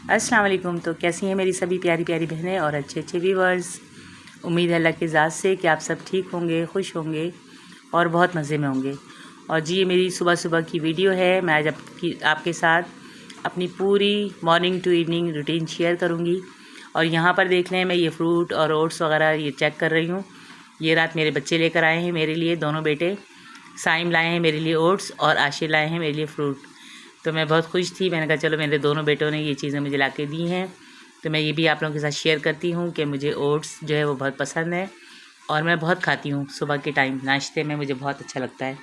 अस्सलाम वालेकुम। तो कैसी हैं मेरी सभी प्यारी प्यारी बहनें और अच्छे अच्छे व्यूवर्स। उम्मीद है अल्लाह की ज़ात से कि आप सब ठीक होंगे, खुश होंगे और बहुत मज़े में होंगे। और जी, ये मेरी सुबह सुबह की वीडियो है। मैं आज आपके साथ अपनी पूरी morning to evening routine share करूँगी। और यहाँ पर देख लें, मैं ये फ्रूट और ओट्स वगैरह ये चेक कर रही हूँ। ये रात मेरे बच्चे लेकर आए हैं मेरे लिए, दोनों बेटे। साइम लाए हैं मेरे लिए ओट्स और आशिर लाए हैं मेरे लिए फ्रूट। तो मैं बहुत खुश थी। मैंने कहा चलो, मेरे दोनों बेटों ने ये चीज़ें मुझे ला के दी हैं, तो मैं ये भी आप लोगों के साथ शेयर करती हूँ कि मुझे ओट्स जो है वो बहुत पसंद है और मैं बहुत खाती हूँ। सुबह के टाइम नाश्ते में मुझे बहुत अच्छा लगता है।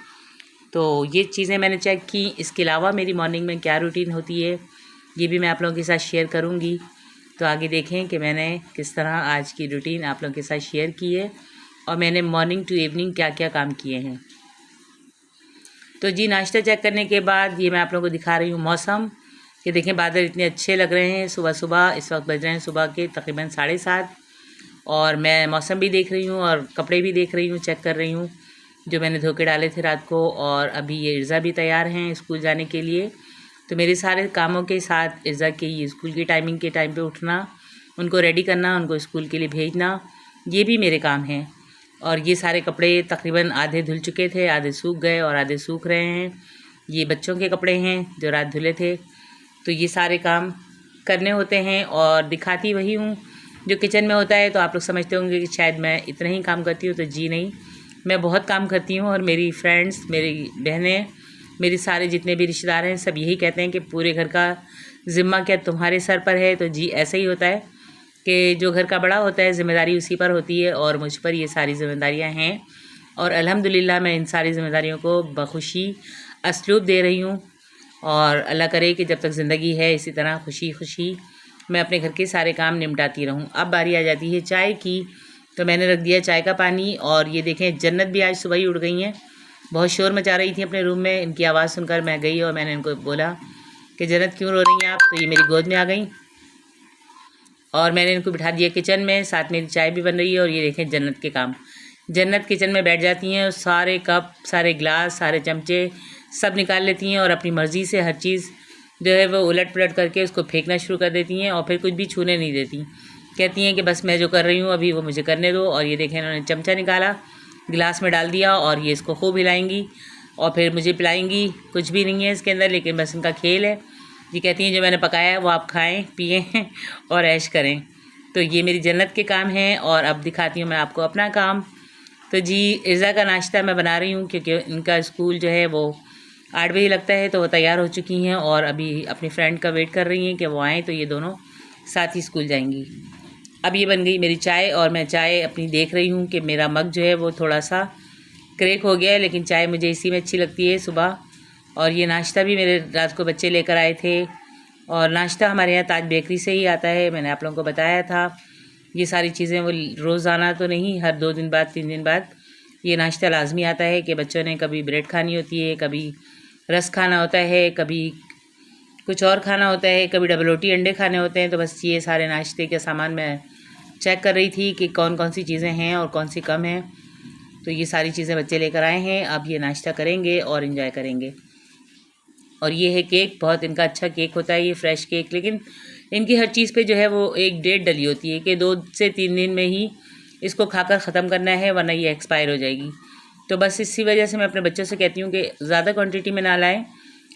तो ये चीज़ें मैंने चेक की। इसके अलावा मेरी मॉर्निंग में क्या रूटीन होती है, ये भी मैं आप लोगों के साथ शेयर करूँगी। तो आगे देखें कि मैंने किस तरह आज की रूटीन आप लोगों के साथ शेयर की है और मैंने मॉर्निंग टू इवनिंग क्या क्या काम किए हैं। तो जी, नाश्ता चेक करने के बाद ये मैं आप लोगों को दिखा रही हूँ मौसम, कि देखें बादल इतने अच्छे लग रहे हैं सुबह सुबह। इस वक्त बज रहे हैं सुबह के तकरीबन 7:30 और मैं मौसम भी देख रही हूँ और कपड़े भी देख रही हूँ, चेक कर रही हूँ जो मैंने धो के डाले थे रात को। और अभी ये इर्ज़ा भी तैयार हैं स्कूल जाने के लिए। तो मेरे सारे कामों के साथ इर्ज़ा के ये स्कूल की टाइमिंग के टाइम पे उठना, उनको रेडी करना, उनको स्कूल के लिए भेजना, ये भी मेरे काम हैं। और ये सारे कपड़े तकरीबन आधे धुल चुके थे, आधे सूख गए और आधे सूख रहे हैं। ये बच्चों के कपड़े हैं जो रात धुले थे। तो ये सारे काम करने होते हैं और दिखाती वही हूँ जो किचन में होता है। तो आप लोग समझते होंगे कि शायद मैं इतना ही काम करती हूँ, तो जी नहीं, मैं बहुत काम करती हूँ। और मेरी फ्रेंड्स, मेरी बहनें, मेरे सारे जितने भी रिश्तेदार हैं, सब यही कहते हैं कि पूरे घर का ज़िम्मा क्या तुम्हारे सर पर है। तो जी, ऐसा ही होता है कि जो घर का बड़ा होता है ज़िम्मेदारी उसी पर होती है और मुझ पर ये सारी ज़िम्मेदारियाँ हैं। और अल्हम्दुलिल्लाह मैं इन सारी ज़िम्मेदारियों को बखुशी असलूब दे रही हूँ। और अल्लाह करे कि जब तक ज़िंदगी है इसी तरह खुशी खुशी मैं अपने घर के सारे काम निपटाती रहूँ। अब बारी आ जाती है चाय की। तो मैंने रख दिया चाय का पानी। और ये देखें, जन्नत भी आज सुबह ही उठ गई हैं। बहुत शोर मचा रही थी अपने रूम में। इनकी आवाज़ सुनकर मैं गई और मैंने इनको बोला कि जन्नत क्यों रो रही हैं आप। तो ये मेरी गोद में आ गई और मैंने इनको बिठा दिया किचन में। साथ मेरी चाय भी बन रही है। और ये देखें जन्नत के काम। जन्नत किचन में बैठ जाती हैं और सारे कप, सारे गिलास, सारे चमचे सब निकाल लेती हैं और अपनी मर्ज़ी से हर चीज़ जो है वो उलट पुलट करके उसको फेंकना शुरू कर देती हैं और फिर कुछ भी छूने नहीं देती। कहती हैं कि बस मैं जो कर रही हूँ अभी वो मुझे करने दो। और ये देखें, इन्होंने चमचा निकाला, गिलास में डाल दिया और ये इसको खूब हिलाएंगी और फिर मुझे पिलाएंगी। कुछ भी नहीं है इसके अंदर, लेकिन बस इनका खेल है। ये कहती हैं जो मैंने पकाया है वो आप खाएं, पिएं और ऐश करें। तो ये मेरी जन्नत के काम हैं। और अब दिखाती हूँ मैं आपको अपना काम। तो जी, इर्ज़ा का नाश्ता मैं बना रही हूँ क्योंकि इनका स्कूल जो है वो 8 बजे लगता है। तो वो तैयार हो चुकी हैं और अभी अपनी फ्रेंड का वेट कर रही हैं कि वो आएँ तो ये दोनों साथ ही स्कूल जाएंगी। अब ये बन गई मेरी चाय और मैं चाय अपनी देख रही हूँ कि मेरा मग जो है वो थोड़ा सा क्रैक हो गया है, लेकिन चाय मुझे इसी में अच्छी लगती है सुबह। और ये नाश्ता भी मेरे रात को बच्चे लेकर आए थे। और नाश्ता हमारे यहाँ ताज बेकरी से ही आता है, मैंने आप लोगों को बताया था। ये सारी चीज़ें वो रोज़ाना तो नहीं, हर 2 दिन बाद 3 दिन बाद ये नाश्ता लाजमी आता है कि बच्चों ने कभी ब्रेड खानी होती है, कभी रस खाना होता है, कभी कुछ और खाना होता है, कभी डबल रोटी अंडे खाने होते हैं। तो बस ये सारे नाश्ते के सामान मैं चेक कर रही थी कि कौन कौन सी चीज़ें हैं और कौन सी कम हैं। तो ये सारी चीज़ें बच्चे लेकर आए हैं। अब ये नाश्ता करेंगे और इन्जॉय करेंगे। और ये है केक, बहुत इनका अच्छा केक होता है ये फ्रेश केक। लेकिन इनकी हर चीज़ पे जो है वो एक डेट डली होती है कि 2 से 3 दिन में ही इसको खाकर ख़त्म करना है, वरना ये एक्सपायर हो जाएगी। तो बस इसी वजह से मैं अपने बच्चों से कहती हूँ कि ज़्यादा क्वांटिटी में ना लाएं,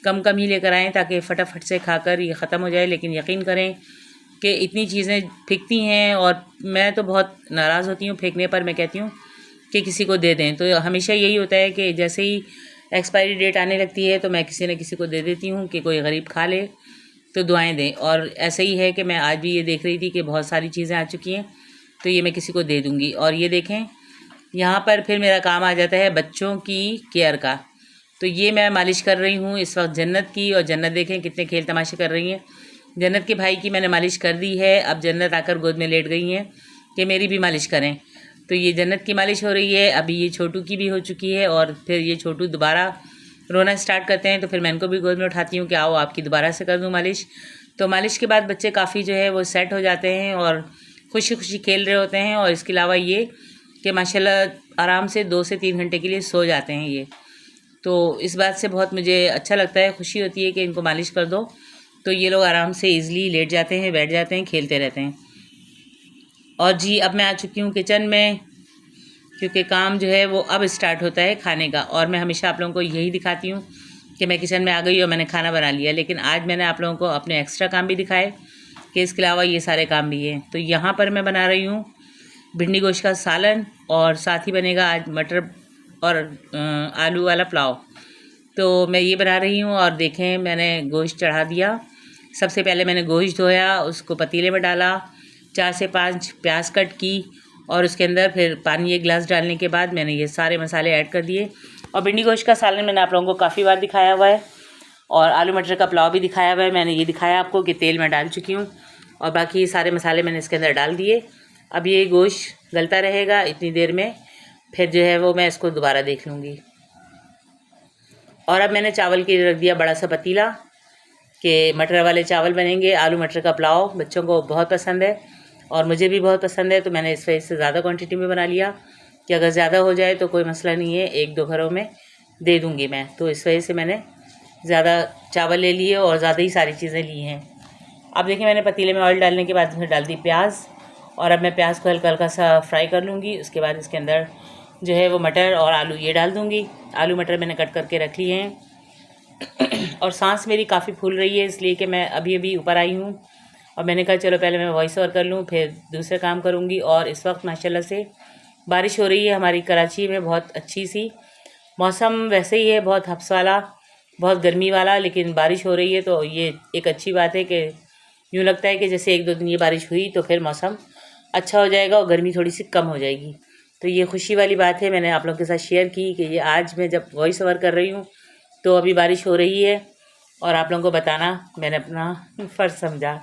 कम कम ही लेकर आएँ ताकि फटाफट से खाकर ये ख़त्म हो जाए। लेकिन यकीन करें कि इतनी चीज़ें फेंकती हैं और मैं तो बहुत नाराज़ होती हूँ फेंकने पर। मैं कहती हूँ कि किसी को दे दें। तो हमेशा यही होता है कि जैसे ही एक्सपायरी डेट आने लगती है तो मैं किसी न किसी को दे देती हूँ कि कोई गरीब खा ले, तो दुआएं दें। और ऐसे ही है कि मैं आज भी ये देख रही थी कि बहुत सारी चीज़ें आ चुकी हैं, तो ये मैं किसी को दे दूँगी। और ये देखें, यहाँ पर फिर मेरा काम आ जाता है बच्चों की केयर का। तो ये मैं मालिश कर रही हूँ इस वक्त जन्नत की। और जन्नत देखें कितने खेल तमाशे कर रही हैं। जन्नत के भाई की मैंने मालिश कर दी है। अब जन्नत आकर गोद में लेट गई हैं कि मेरी भी मालिश करें। तो ये जन्नत की मालिश हो रही है। अभी ये छोटू की भी हो चुकी है और फिर ये छोटू दोबारा रोना स्टार्ट करते हैं तो फिर मैं इनको भी गोद में उठाती हूँ कि आओ आपकी दोबारा से कर दूँ मालिश। तो मालिश के बाद बच्चे काफ़ी जो है वो सेट हो जाते हैं और खुशी खुशी खेल रहे होते हैं। और इसके अलावा ये कि माशाल्लाह आराम से 2 से 3 घंटे के लिए सो जाते हैं ये। तो इस बात से बहुत मुझे अच्छा लगता है, खुशी होती है कि इनको मालिश कर दो तो ये लोग आराम से ईज़िली लेट जाते हैं, बैठ जाते हैं, खेलते रहते हैं। और जी अब मैं आ चुकी हूँ किचन में, क्योंकि काम जो है वो अब स्टार्ट होता है खाने का। और मैं हमेशा आप लोगों को यही दिखाती हूँ कि मैं किचन में आ गई और मैंने खाना बना लिया, लेकिन आज मैंने आप लोगों को अपने एक्स्ट्रा काम भी दिखाए कि इसके अलावा ये सारे काम भी हैं। तो यहाँ पर मैं बना रही हूँ भिंडी गोश्त का सालन, और साथ ही बनेगा आज मटर और आलू वाला पुलाव। तो मैं ये बना रही हूँ। और देखें, मैंने गोश्त चढ़ा दिया। सबसे पहले मैंने गोश्त धोया, उसको पतीले में डाला, 4 से 5 प्याज कट की, और उसके अंदर फिर पानी 1 गिलास डालने के बाद मैंने ये सारे मसाले ऐड कर दिए। और भिंडी गोश्त का सालन मैंने आप लोगों को काफ़ी बार दिखाया हुआ है, और आलू मटर का पुलाव भी दिखाया हुआ है। मैंने ये दिखाया आपको कि तेल में डाल चुकी हूँ, और बाकी सारे मसाले मैंने इसके अंदर डाल दिए। अब ये गोश्त गलता रहेगा इतनी देर में, फिर जो है वो मैं इसको दोबारा देख लूँगी। और अब मैंने चावल के लिए रख दिया बड़ा सा पतीला कि मटर वाले चावल बनेंगे। आलू मटर का पुलाव बच्चों को बहुत पसंद है और मुझे भी बहुत पसंद है, तो मैंने इस वजह से ज़्यादा क्वांटिटी में बना लिया कि अगर ज़्यादा हो जाए तो कोई मसला नहीं है, 1-2 घरों में दे दूँगी मैं। तो इस वजह से मैंने ज़्यादा चावल ले लिए और ज़्यादा ही सारी चीज़ें ली हैं। अब देखिए, मैंने पतीले में ऑयल डालने के बाद इसमें डाल दी प्याज, और अब मैं प्याज को हल्का हल्का सा फ्राई कर लूँगी। उसके बाद इसके अंदर जो है वो मटर और आलू ये डाल दूँगी। आलू मटर मैंने कट करके रख लिए हैं। और सांस मेरी काफ़ी फूल रही है, इसलिए कि मैं अभी अभी ऊपर आई हूँ, और मैंने कहा चलो पहले मैं वॉइस ओवर कर लूँ, फिर दूसरे काम करूँगी। और इस वक्त माशाल्लाह से बारिश हो रही है हमारी कराची में, बहुत अच्छी सी मौसम वैसे ही है, बहुत हब्स वाला, बहुत गर्मी वाला, लेकिन बारिश हो रही है तो ये एक अच्छी बात है कि यूँ लगता है कि जैसे 1-2 दिन ये बारिश हुई तो फिर मौसम अच्छा हो जाएगा और गर्मी थोड़ी सी कम हो जाएगी। तो ये खुशी वाली बात है, मैंने आप लोगों के साथ शेयर की कि ये आज मैं जब वॉइस ओवर कर रही हूँ तो अभी बारिश हो रही है, और आप लोगों को बताना मैंने अपना फ़र्ज़ समझा।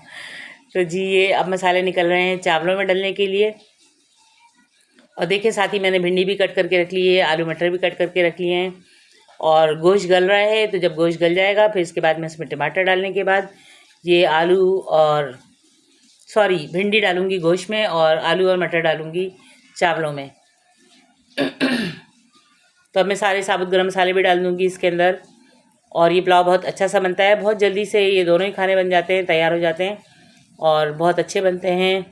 तो जी ये अब मसाले निकल रहे हैं चावलों में डालने के लिए। और देखिए, साथ ही मैंने भिंडी भी कट करके रख ली है, आलू मटर भी कट करके रख लिए हैं, और गोश्त गल रहा है। तो जब गोश्त गल जाएगा फिर इसके बाद मैं इसमें टमाटर डालने के बाद ये भिंडी डालूँगी गोश्त में, और आलू और मटर डालूँगी चावलों में। तो अब मैं सारे साबुत गरम मसाले भी डाल दूँगी इसके अंदर, और ये पुलाव बहुत अच्छा सा बनता है। बहुत जल्दी से ये दोनों ही खाने बन जाते हैं, तैयार हो जाते हैं, और बहुत अच्छे बनते हैं।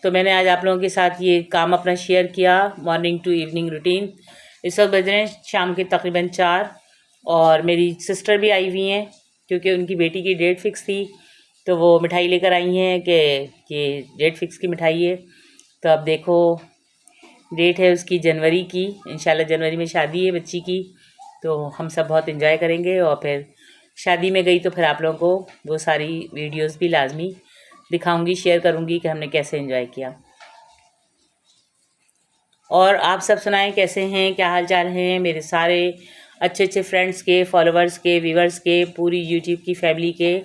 तो मैंने आज आप लोगों के साथ ये काम अपना शेयर किया, मॉर्निंग टू इवनिंग रूटीन। इस वक्त बज रहे हैं शाम के तकरीबन 4, और मेरी सिस्टर भी आई हुई हैं क्योंकि उनकी बेटी की डेट फिक्स थी, तो वो मिठाई लेकर आई हैं कि ये डेट फिक्स की मिठाई है। तो अब देखो, डेट है उसकी जनवरी की, इंशाल्लाह जनवरी में शादी है बच्ची की, तो हम सब बहुत एंजॉय करेंगे। और फिर शादी में गई तो फिर आप लोगों को वो सारी वीडियोस भी लाजमी दिखाऊंगी, शेयर करूंगी कि हमने कैसे एंजॉय किया। और आप सब सुनाएं कैसे हैं, क्या हाल चाल हैं मेरे सारे अच्छे अच्छे फ्रेंड्स के, फॉलोवर्स के, व्यूवर्स के, पूरी यूट्यूब की फैमिली के।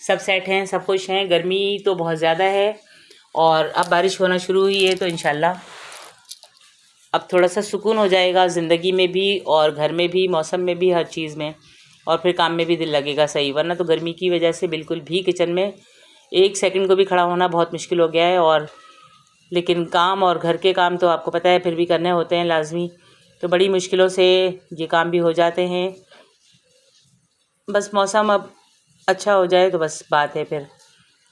सब सेट हैं, सब खुश हैं। गर्मी तो बहुत ज़्यादा है और अब बारिश होना शुरू हुई है, तो इंशाल्लाह अब थोड़ा सा सुकून हो जाएगा ज़िंदगी में भी, और घर में भी, मौसम में भी, हर चीज़ में, और फिर काम में भी दिल लगेगा सही। वरना तो गर्मी की वजह से बिल्कुल भी किचन में 1 सेकंड को भी खड़ा होना बहुत मुश्किल हो गया है। और लेकिन काम और घर के काम तो आपको पता है फिर भी करने होते हैं लाजमी, तो बड़ी मुश्किलों से ये काम भी हो जाते हैं। बस मौसम अब अच्छा हो जाए तो बस बात है फिर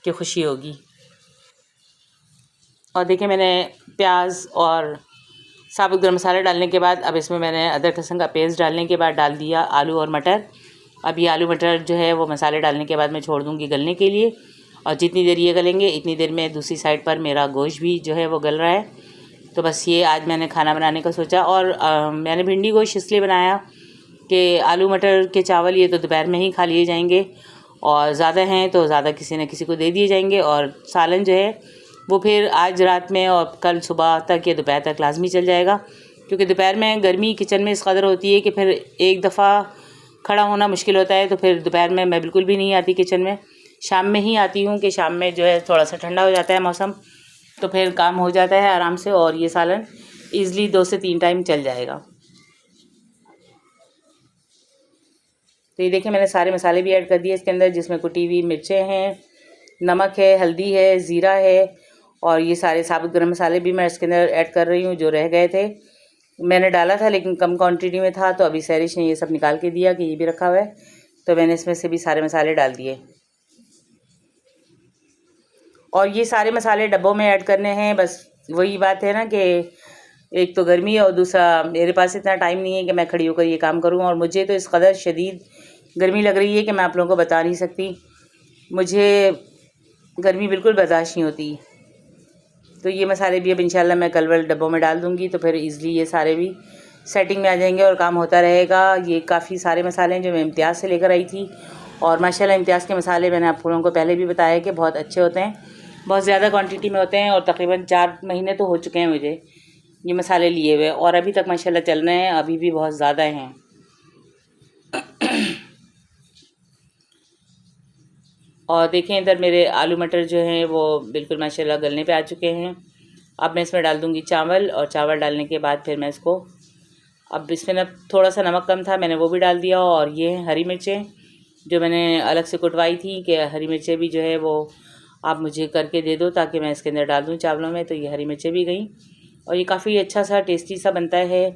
कि खुशी होगी। और देखिए, मैंने प्याज और साबुत गरम मसाले डालने के बाद अब इसमें मैंने अदरक लहसुन का पेस्ट डालने के बाद डाल दिया आलू और मटर। अब ये आलू मटर जो है वो मसाले डालने के बाद मैं छोड़ दूँगी गलने के लिए, और जितनी देर ये गलेंगे इतनी देर में दूसरी साइड पर मेरा गोश्त भी जो है वो गल रहा है। तो बस ये आज मैंने खाना बनाने का सोचा। और मैंने भिंडी गोश्त इसलिए बनाया कि आलू मटर के चावल ये तो दोपहर में ही खा लिए जाएंगे, और ज़्यादा हैं तो ज़्यादा किसी न किसी को दे दिए जाएंगे, और सालन जो है वो फिर आज रात में और कल सुबह तक या दोपहर तक लाजमी चल जाएगा, क्योंकि दोपहर में गर्मी किचन में इस कदर होती है कि फिर एक दफ़ा खड़ा होना मुश्किल होता है। तो फिर दोपहर में मैं बिल्कुल भी नहीं आती किचन में, शाम में ही आती हूँ कि शाम में जो है थोड़ा सा ठंडा हो जाता है मौसम, तो फिर काम हो जाता है आराम से, और ये सालन ईज़िली 2 से 3 टाइम चल जाएगा। तो ये देखिए, मैंने सारे मसाले भी ऐड कर दिए इसके अंदर, जिसमें कुटी हुई मिर्चें हैं, नमक है, हल्दी है, ज़ीरा है, और ये सारे साबुत गरम मसाले भी मैं इसके अंदर ऐड कर रही हूँ जो रह गए थे। मैंने डाला था लेकिन कम क्वांटिटी में था, तो अभी सैरिश ने ये सब निकाल के दिया कि ये भी रखा हुआ है, तो मैंने इसमें से भी सारे मसाले डाल दिए। और ये सारे मसाले डब्बों में ऐड करने हैं। बस वही बात है ना कि एक तो गर्मी है और दूसरा मेरे पास इतना टाइम नहीं है कि मैं खड़ी होकर ये काम करूँ, और मुझे तो इस कदर शदीद गर्मी लग रही है कि मैं आप लोगों को बता नहीं सकती। मुझे गर्मी बिल्कुल बर्दाश्त नहीं होती। तो ये मसाले भी अब इंशाल्लाह मैं कल वल डब्बों में डाल दूँगी, तो फिर ईज़िली ये सारे भी सेटिंग में आ जाएंगे और काम होता रहेगा। ये काफ़ी सारे मसाले हैं जो मैं इम्तियाज़ से लेकर आई थी, और माशाल्लाह इम्तियाज़ के मसाले मैंने आप लोगों को पहले भी बताया कि बहुत अच्छे होते हैं, बहुत ज़्यादा क्वांटिटी में होते हैं, और तकरीबन 4 महीने तो हो चुके हैं मुझे ये मसाले लिए हुए, और अभी तक माशाल्लाह चल रहे हैं, अभी भी बहुत ज़्यादा हैं। और देखें इधर मेरे आलू मटर जो हैं वो बिल्कुल माशाल्लाह गलने पे आ चुके हैं। अब मैं इसमें डाल दूँगी चावल, और चावल डालने के बाद फिर मैं इसको, अब इसमें ना थोड़ा सा नमक कम था, मैंने वो भी डाल दिया। और ये हरी मिर्चें जो मैंने अलग से कुटवाई थी कि हरी मिर्चें भी जो है वो आप मुझे करके दे दो ताकि मैं इसके अंदर डाल दूँ चावलों में, तो ये हरी मिर्चें भी गई और ये काफ़ी अच्छा सा टेस्टी सा बनता है।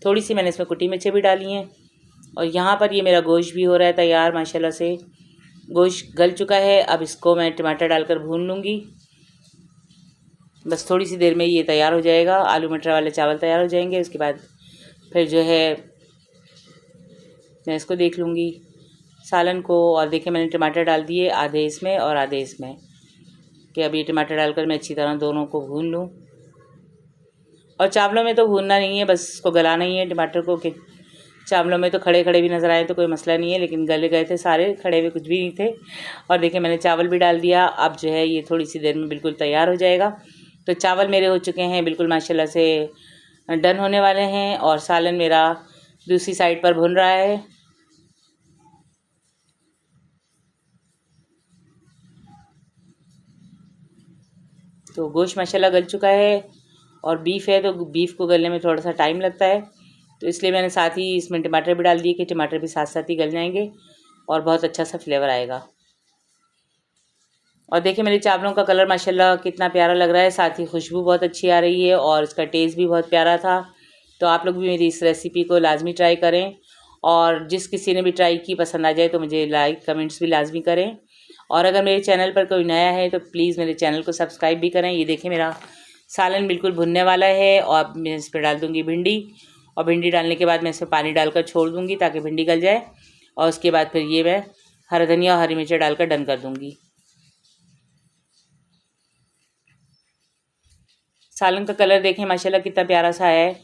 थोड़ी सी मैंने इसमें कुटी मिर्चें भी डाली हैं। और यहाँ पर ये मेरा गोश्त भी हो रहा है तैयार माशाल्लाह से, गोश्त गल चुका है। अब इसको मैं टमाटर डालकर भून लूँगी, बस थोड़ी सी देर में ये तैयार हो जाएगा, आलू मटर वाले चावल तैयार हो जाएंगे। उसके बाद फिर जो है मैं इसको देख लूँगी सालन को। और देखिए मैंने टमाटर डाल दिए, आधे इसमें और आधे इसमें, कि अब ये टमाटर डालकर मैं अच्छी तरह दोनों को भून लूँ। और चावलों में तो भूनना नहीं है, बस इसको गलाना ही है टमाटर को, कि चावलों में तो खड़े खड़े भी नज़र आए तो कोई मसला नहीं है, लेकिन गले गए थे सारे, खड़े हुए कुछ भी नहीं थे। और देखिए मैंने चावल भी डाल दिया। अब जो है ये थोड़ी सी देर में बिल्कुल तैयार हो जाएगा। तो चावल मेरे हो चुके हैं बिल्कुल माशाल्लाह से डन होने वाले हैं, और सालन मेरा दूसरी साइड पर भुन रहा है। तो गोश्त माशाल्लाह गल चुका है, और बीफ है तो बीफ को गलने में थोड़ा सा टाइम लगता है, तो इसलिए मैंने साथ ही इसमें टमाटर भी डाल दिए कि टमाटर भी साथ साथ ही गल जाएंगे और बहुत अच्छा सा फ्लेवर आएगा। और देखिए मेरे चावलों का कलर माशाल्लाह कितना प्यारा लग रहा है, साथ ही खुशबू बहुत अच्छी आ रही है और इसका टेस्ट भी बहुत प्यारा था। तो आप लोग भी मेरी इस रेसिपी को लाजमी ट्राई करें, और जिस किसी ने भी ट्राई की पसंद आ जाए तो मुझे लाइक कमेंट्स भी लाजमी करें। और अगर मेरे चैनल पर कोई नया है तो प्लीज़ मेरे चैनल को सब्सक्राइब भी करें। ये देखिए मेरा सालन बिल्कुल भुनने वाला है, और मैं इस पर डाल दूँगी भिंडी, और भिंडी डालने के बाद मैं इसमें पानी डालकर छोड़ दूँगी ताकि भिंडी गल जाए। और उसके बाद फिर ये मैं हरा धनिया और हरी मिर्च डालकर डन कर दूँगी। सालन का कलर देखें माशाल्लाह कितना प्यारा सा है।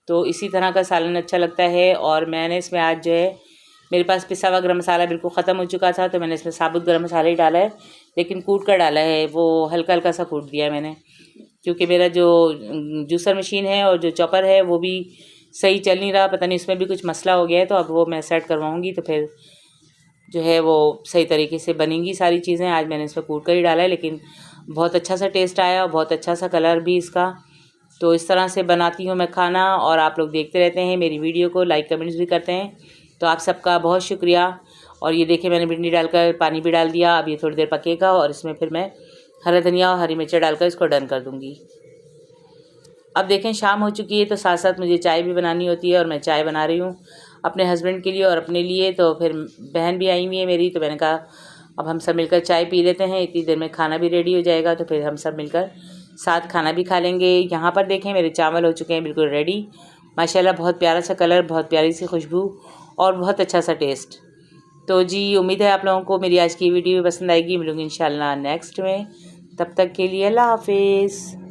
तो इसी तरह का सालन अच्छा लगता है। और मैंने इसमें आज जो है, मेरे पास पिसा हुआ गरम मसाला बिल्कुल ख़त्म हो चुका था, तो मैंने इसमें साबुत गरम मसाला ही डाला है, लेकिन कूट कर डाला है, वो हल्का हल्का सा कूट दिया मैंने, क्योंकि मेरा जो जूसर मशीन है और जो चॉपर है वो भी सही चल नहीं रहा, पता नहीं उसमें भी कुछ मसला हो गया है। तो अब वो मैं सेट करवाऊँगी तो फिर जो है वो सही तरीके से बनेंगी सारी चीज़ें। आज मैंने इसमें कूट कर ही डाला है, लेकिन बहुत अच्छा सा टेस्ट आया और बहुत अच्छा सा कलर भी इसका। तो इस तरह से बनाती हूँ मैं खाना, और आप लोग देखते रहते हैं मेरी वीडियो को, लाइक कमेंट्स भी करते हैं, तो आप सबका बहुत शुक्रिया। और ये देखिए मैंने भिंडी डालकर पानी भी डाल दिया। अब ये थोड़ी देर पकेगा और इसमें फिर मैं हरा धनिया और हरी मिर्च डालकर इसको डन कर दूँगी। अब देखें शाम हो चुकी है, तो साथ साथ मुझे चाय भी बनानी होती है, और मैं चाय बना रही हूँ अपने हस्बैंड के लिए और अपने लिए। तो फिर बहन भी आई हुई है मेरी, तो मैंने कहा अब हम सब मिलकर चाय पी लेते हैं, इतनी देर में खाना भी रेडी हो जाएगा, तो फिर हम सब मिलकर साथ खाना भी खा लेंगे। यहाँ पर देखें मेरे चावल हो चुके हैं बिल्कुल रेडी माशाल्लाह, बहुत प्यारा सा कलर, बहुत प्यारी सी खुशबू और बहुत अच्छा सा टेस्ट। तो जी उम्मीद है आप लोगों को मेरी आज की वीडियो पसंद आएगी। मिलूँगी इंशाल्लाह नेक्स्ट में, तब तक के लिए अल्लाह हाफिज़।